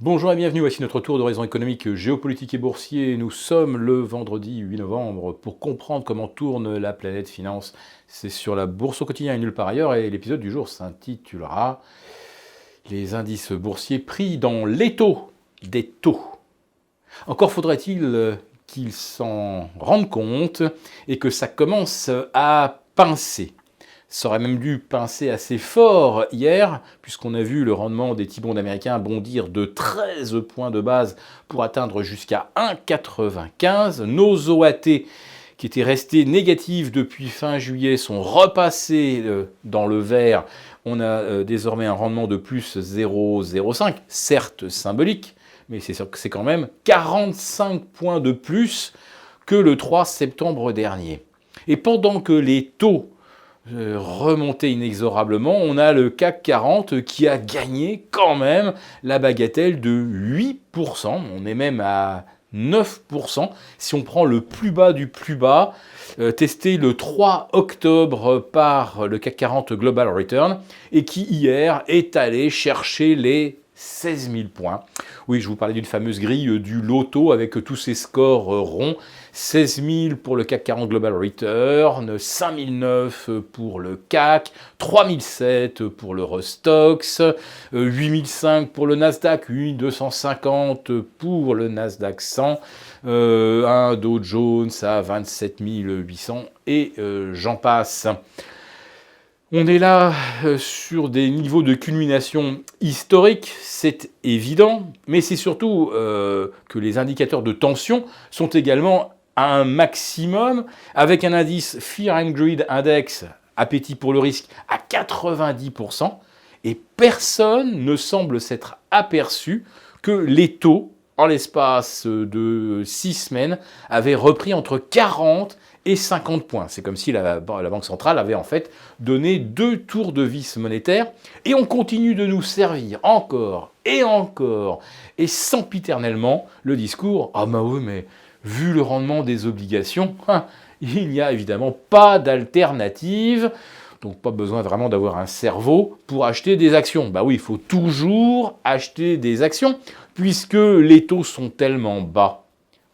Bonjour et bienvenue, voici notre tour d'horizon économique, géopolitique et boursier. Nous sommes le vendredi 8 novembre. Pour comprendre comment tourne la planète finance, c'est sur la bourse au quotidien et nulle part ailleurs. Et l'épisode du jour s'intitulera Les indices boursiers pris dans l'étau des taux. Encore faudrait-il qu'ils s'en rendent compte et que ça commence à pincer. Ça aurait même dû pincer assez fort hier, puisqu'on a vu le rendement des T-bonds américains bondir de 13 points de base pour atteindre jusqu'à 1,95. Nos OAT, qui étaient restés négatifs depuis fin juillet, sont repassés dans le vert. On a désormais un rendement de plus 0,05, certes symbolique, mais c'est quand même 45 points de plus que le 3 septembre dernier. Et pendant que les taux remonter inexorablement, on a le CAC 40 qui a gagné quand même la bagatelle de 8%. On est même à 9% si on prend le plus bas du plus bas, testé le 3 octobre par le CAC 40 Global Return et qui hier est allé chercher les 16 000 points. Oui, je vous parlais d'une fameuse grille du loto avec tous ces scores ronds. 16 000 pour le CAC 40 Global Return, 5 009 pour le CAC, 3 007 pour l'Eurostoxx, 8 500 pour le Nasdaq, 250 pour le Nasdaq 100, un Dow Jones à 27 800 et j'en passe. On est là sur des niveaux de culmination historiques, c'est évident, mais c'est surtout que les indicateurs de tension sont également à un maximum, avec un indice Fear and Greed Index, appétit pour le risque, à 90%, et personne ne semble s'être aperçu que les taux, en l'espace de 6 semaines, avaient repris entre 40 et 50 points. C'est comme si la Banque centrale avait en fait donné 2 tours de vis monétaire, et on continue de nous servir encore, et sempiternellement, le discours « Ah bah oui, mais vu le rendement des obligations, il n'y a évidemment pas d'alternative ». Donc pas besoin vraiment d'avoir un cerveau pour acheter des actions. Bah oui, il faut toujours acheter des actions, puisque les taux sont tellement bas.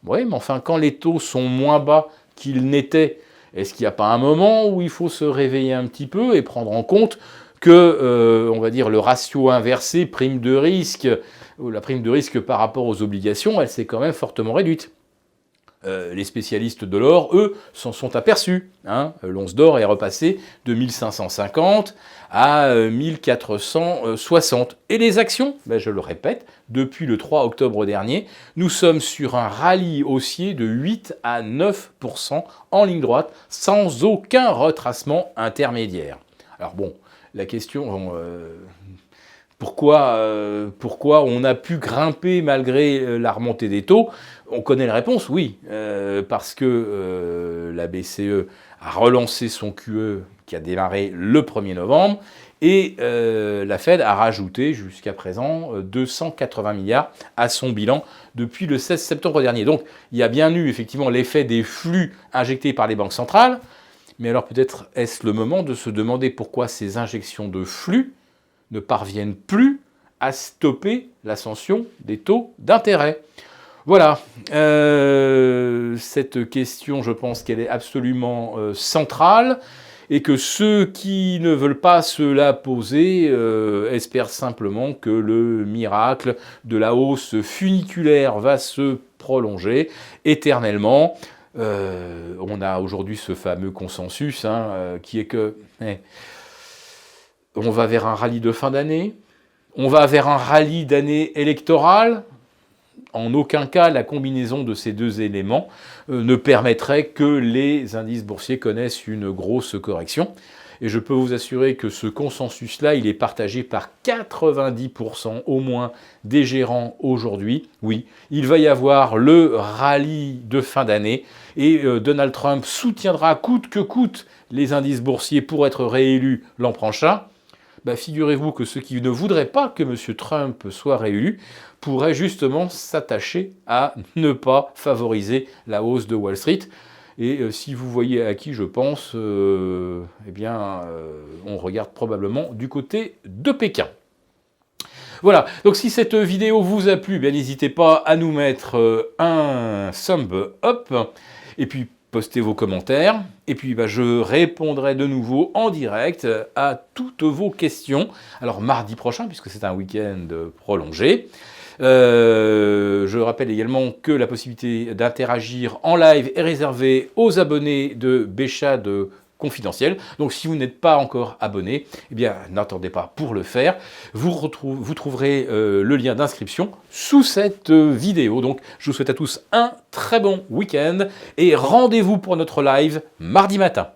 Oui, mais enfin, quand les taux sont moins bas qu'ils n'étaient, est-ce qu'il n'y a pas un moment où il faut se réveiller un petit peu et prendre en compte que, on va dire, le ratio inversé prime de risque, ou la prime de risque par rapport aux obligations, elle s'est quand même fortement réduite. Les spécialistes de l'or, eux, s'en sont aperçus. L'once d'or est repassée de 1550 à 1460. Et les actions, je le répète, depuis le 3 octobre dernier, nous sommes sur un rallye haussier de 8 à 9% en ligne droite, sans aucun retracement intermédiaire. Alors bon, la question... pourquoi on a pu grimper malgré la remontée des taux? On connaît la réponse, oui, parce que la BCE a relancé son QE qui a démarré le 1er novembre, et la Fed a rajouté jusqu'à présent 280 milliards à son bilan depuis le 16 septembre dernier. Donc il y a bien eu effectivement l'effet des flux injectés par les banques centrales, mais alors peut-être est-ce le moment de se demander pourquoi ces injections de flux ne parviennent plus à stopper l'ascension des taux d'intérêt. Voilà, cette question, je pense qu'elle est absolument centrale, et que ceux qui ne veulent pas se la poser espèrent simplement que le miracle de la hausse funiculaire va se prolonger éternellement. On a aujourd'hui ce fameux consensus qui est que... on va vers un rallye de fin d'année, on va vers un rallye d'année électorale. En aucun cas, la combinaison de ces deux éléments ne permettrait que les indices boursiers connaissent une grosse correction. Et je peux vous assurer que ce consensus-là, il est partagé par 90% au moins des gérants aujourd'hui. Oui, il va y avoir le rallye de fin d'année, et Donald Trump soutiendra coûte que coûte les indices boursiers pour être réélu l'an prochain. Figurez-vous que ceux qui ne voudraient pas que M. Trump soit réélu pourraient justement s'attacher à ne pas favoriser la hausse de Wall Street. Et si vous voyez à qui je pense, on regarde probablement du côté de Pékin. Voilà, donc si cette vidéo vous a plu, n'hésitez pas à nous mettre un thumb up, et puis postez vos commentaires, et puis je répondrai de nouveau en direct à toutes vos questions. Alors mardi prochain, puisque c'est un week-end prolongé. Je rappelle également que la possibilité d'interagir en live est réservée aux abonnés de Béchade confidentiel. Donc si vous n'êtes pas encore abonné, n'attendez pas pour le faire. Vous trouverez le lien d'inscription sous cette vidéo. Donc je vous souhaite à tous un très bon week-end et rendez-vous pour notre live mardi matin.